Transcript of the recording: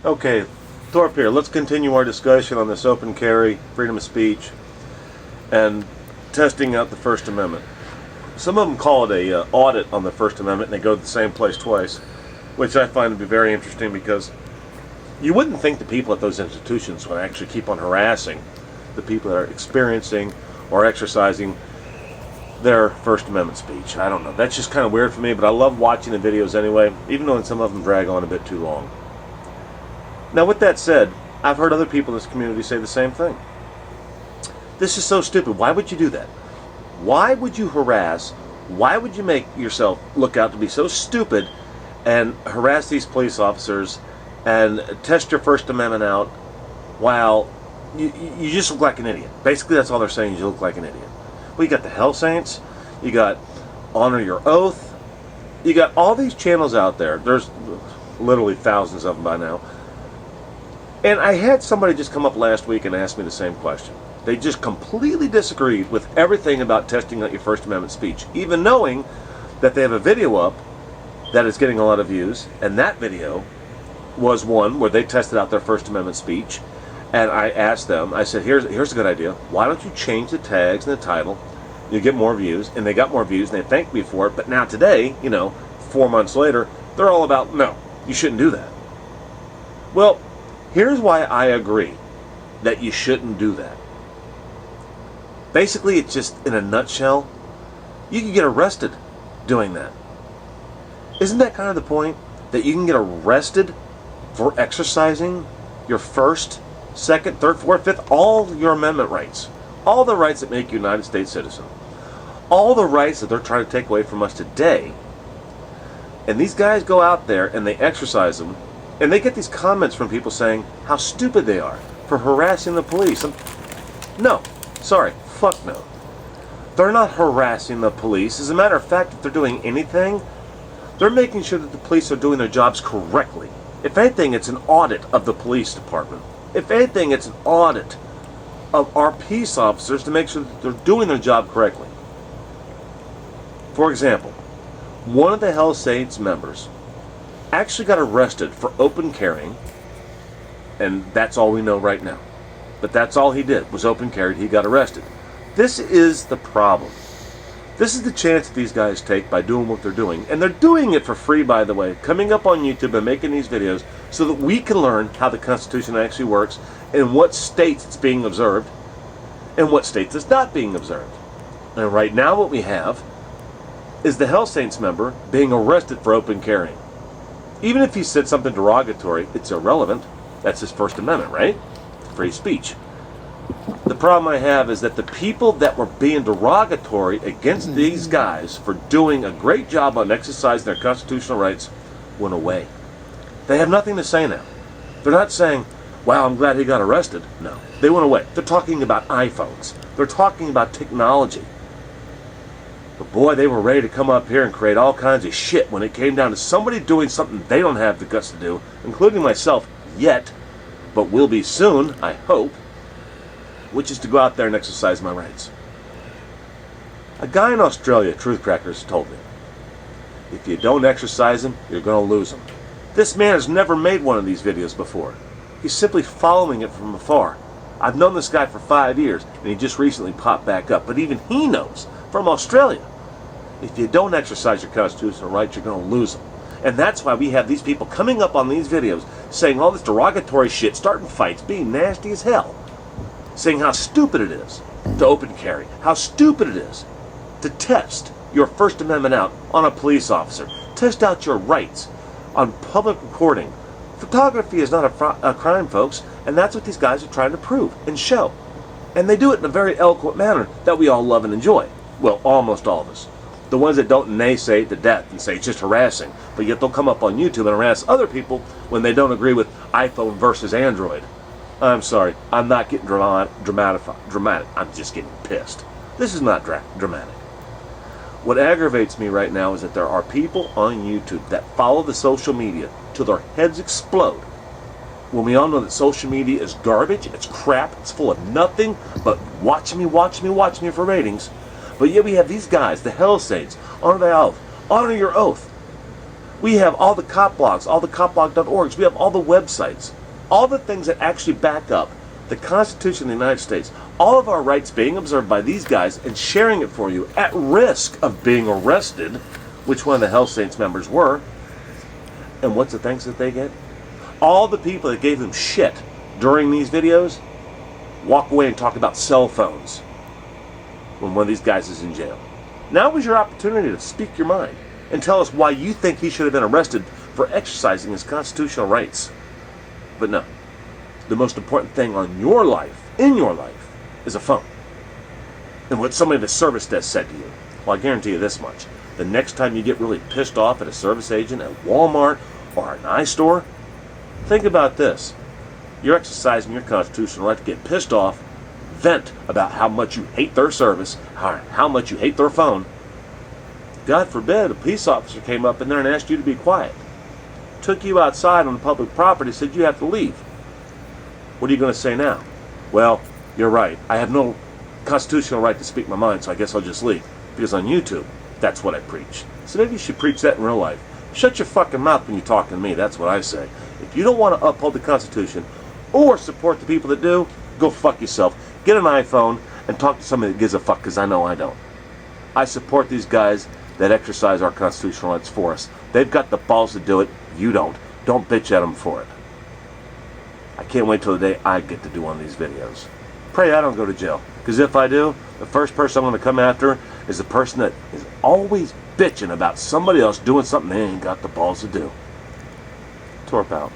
Okay, Thorpe here. Let's continue our discussion on this open carry, freedom of speech, and testing out the First Amendment. Some of them call it a audit on the First Amendment, and they go to the same place twice, which I find to be very interesting because you wouldn't think the people at those institutions would actually keep on harassing the people that are experiencing or exercising their First Amendment speech. I don't know. That's just kind of weird for me, but I love watching the videos anyway, even though some of them drag on a bit too long. Now, with that said, I've heard other people in this community say the same thing. This is so stupid. Why would you do that? Why would you harass? Why would you make yourself look out to be so stupid and harass these police officers and test your First Amendment out while you just look like an idiot? Basically, that's all they're saying, is you look like an idiot. Well, you got the Hell Saints, you got Honor Your Oath, you got all these channels out there. There's literally thousands of them by now. And I had somebody just come up last week and ask me the same question. They just completely disagreed with everything about testing out your First Amendment speech, even knowing that they have a video up that is getting a lot of views, and that video was one where they tested out their First Amendment speech. And I asked them, I said, here's a good idea. Why don't you change the tags and the title? You get more views. And they got more views, and they thanked me for it. But now today, 4 months later, they're all about, no, you shouldn't do that. Well, here's why I agree that you shouldn't do that. Basically, it's just, in a nutshell, you can get arrested doing that. Isn't that kind of the point? That you can get arrested for exercising your First, Second, Third, Fourth, Fifth, all your amendment rights. All the rights that make you a United States citizen. All the rights that they're trying to take away from us today. And these guys go out there and they exercise them. And they get these comments from people saying how stupid they are for harassing the police. No, sorry, fuck no. They're not harassing the police. As a matter of fact, if they're doing anything, they're making sure that the police are doing their jobs correctly. If anything, it's an audit of the police department. If anything, it's an audit of our peace officers to make sure that they're doing their job correctly. For example, one of the Hell Saints members actually got arrested for open carrying, and that's all we know right now. But that's all he did, was open carried. He got arrested. This is the problem. This is the chance that these guys take by doing what they're doing. And they're doing it for free, by the way, coming up on YouTube and making these videos so that we can learn how the Constitution actually works and what states it's being observed and what states it's not being observed. And right now what we have is the Hell Saints member being arrested for open carrying. Even if he said something derogatory, it's irrelevant. That's his First Amendment, right? Free speech. The problem I have is that the people that were being derogatory against these guys for doing a great job on exercising their constitutional rights went away. They have nothing to say now. They're not saying, wow, I'm glad he got arrested. No, they went away. They're talking about iPhones. They're talking about technology. But boy, they were ready to come up here and create all kinds of shit when it came down to somebody doing something they don't have the guts to do, including myself yet, but will be soon, I hope, which is to go out there and exercise my rights. A guy in Australia, Truth Crackers, told me, if you don't exercise them, you're going to lose them. This man has never made one of these videos before. He's simply following it from afar. I've known this guy for 5 years, and he just recently popped back up. But even he knows, from Australia, if you don't exercise your constitutional rights, you're going to lose them. And that's why we have these people coming up on these videos, saying all this derogatory shit, starting fights, being nasty as hell, saying how stupid it is to open carry, how stupid it is to test your First Amendment out on a police officer, test out your rights on public recording. Photography is not a crime, folks, and that's what these guys are trying to prove and show. And they do it in a very eloquent manner that we all love and enjoy. Well, almost all of us. The ones that don't naysay it to death and say it's just harassing, but yet they'll come up on YouTube and harass other people when they don't agree with iPhone versus Android. I'm sorry, I'm not getting dramatic. I'm just getting pissed. This is not dramatic. What aggravates me right now is that there are people on YouTube that follow the social media till their heads explode. When we all know that social media is garbage, it's crap, it's full of nothing but watch me for ratings. But yet we have these guys, the Hell Saints, honor thy oath, honor your oath. We have all the cop blogs, all the copblog.orgs. We have all the websites, all the things that actually back up the Constitution of the United States. All of our rights being observed by these guys and sharing it for you at risk of being arrested, which one of the Hell Saints members were. And what's the thanks that they get? All the people that gave them shit during these videos walk away and talk about cell phones when one of these guys is in jail. Now was your opportunity to speak your mind and tell us why you think he should have been arrested for exercising his constitutional rights. But no, the most important thing on your life, in your life, is a phone. And what somebody at the service desk said to you, well, I guarantee you this much. The next time you get really pissed off at a service agent at Walmart or an iStore, think about this. You're exercising your constitutional right to get pissed off, vent about how much you hate their service, how much you hate their phone. God forbid a police officer came up in there and asked you to be quiet. Took you outside on public property, said you have to leave. What are you going to say now? Well, you're right. I have no constitutional right to speak my mind, so I guess I'll just leave. Because on YouTube, that's what I preach. So maybe you should preach that in real life. Shut your fucking mouth when you're talking to me. That's what I say. If you don't want to uphold the Constitution or support the people that do, go fuck yourself. Get an iPhone and talk to somebody that gives a fuck, because I know I don't. I support these guys that exercise our constitutional rights for us. They've got the balls to do it. You don't. Don't bitch at them for it. I can't wait till the day I get to do one of these videos. Pray I don't go to jail. Because if I do, the first person I'm going to come after is the person that is always bitching about somebody else doing something they ain't got the balls to do. Torp out.